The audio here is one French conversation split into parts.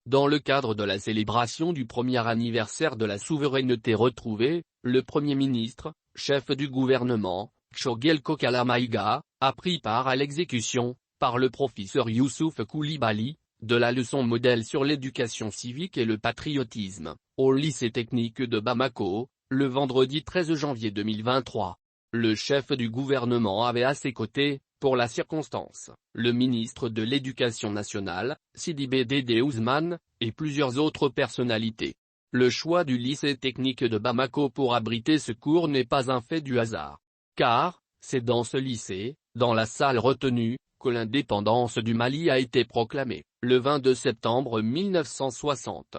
Dans le cadre de la célébration du premier anniversaire de la souveraineté retrouvée, le Premier ministre, chef du gouvernement, Choguel Kokala Maïga, a pris part à l'exécution, par le professeur Youssouf Koulibaly, de la leçon modèle sur l'éducation civique et le patriotisme, au lycée technique de Bamako, le vendredi 13 janvier 2023. Le chef du gouvernement avait à ses côtés, pour la circonstance, le ministre de l'Éducation nationale, Sidibé Dédé Ousmane, et plusieurs autres personnalités. Le choix du lycée technique de Bamako pour abriter ce cours n'est pas un fait du hasard. Car, c'est dans ce lycée, dans la salle retenue, que l'indépendance du Mali a été proclamée, le 22 septembre 1960.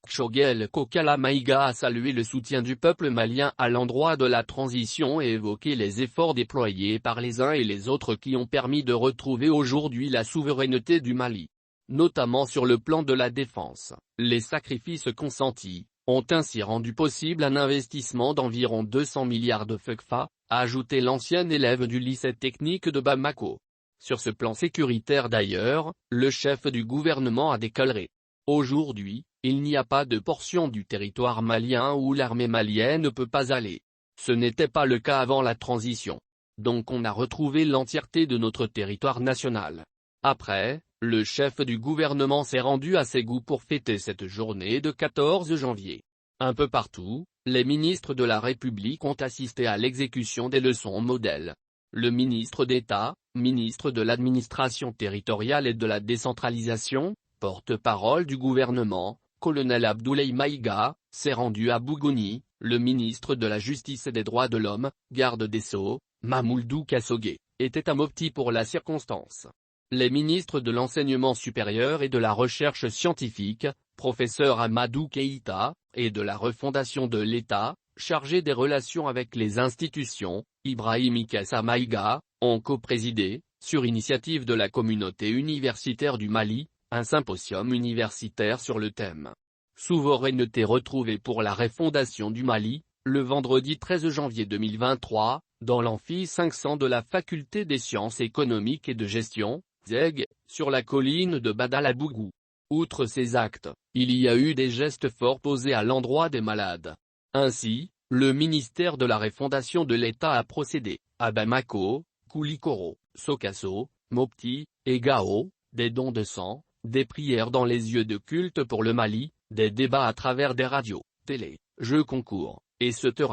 Choguel Kokala Maïga a salué le soutien du peuple malien à l'endroit de la transition et évoqué les efforts déployés par les uns et les autres qui ont permis de retrouver aujourd'hui la souveraineté du Mali. Notamment sur le plan de la défense, les sacrifices consentis ont ainsi rendu possible un investissement d'environ 200 milliards de FECFA, a ajouté l'ancien élève du lycée technique de Bamako. Sur ce plan sécuritaire d'ailleurs, le chef du gouvernement a déclaré. Aujourd'hui, il n'y a pas de portion du territoire malien où l'armée malienne ne peut pas aller. Ce n'était pas le cas avant la transition. Donc on a retrouvé l'entièreté de notre territoire national. Après, le chef du gouvernement s'est rendu à Ségou pour fêter cette journée de 14 janvier. Un peu partout, les ministres de la République ont assisté à l'exécution des leçons modèles. Le ministre d'État, ministre de l'administration territoriale et de la décentralisation, porte-parole du gouvernement, colonel Abdoulaye Maïga, s'est rendu à Bougouni, le ministre de la Justice et des Droits de l'Homme, garde des Sceaux, Mamouldou Kassogué, était à Mopti pour la circonstance. Les ministres de l'Enseignement supérieur et de la Recherche scientifique, professeur Amadou Keïta, et de la refondation de l'État, chargé des relations avec les institutions, Ibrahim Ikessa Maïga, ont co-présidé, sur initiative de la communauté universitaire du Mali, un symposium universitaire sur le thème « Souveraineté retrouvée pour la refondation du Mali », le vendredi 13 janvier 2023, dans l'amphi 500 de la Faculté des sciences économiques et de gestion, ZEG, sur la colline de Badalabougou. Outre ces actes, il y a eu des gestes forts posés à l'endroit des malades. Ainsi, le ministère de la refondation de l'État a procédé, à Bamako, Koulikoro, Sokasso, Mopti, et Gao, des dons de sang, des prières dans les lieux de culte pour le Mali, des débats à travers des radios, télé, jeux concours, etc.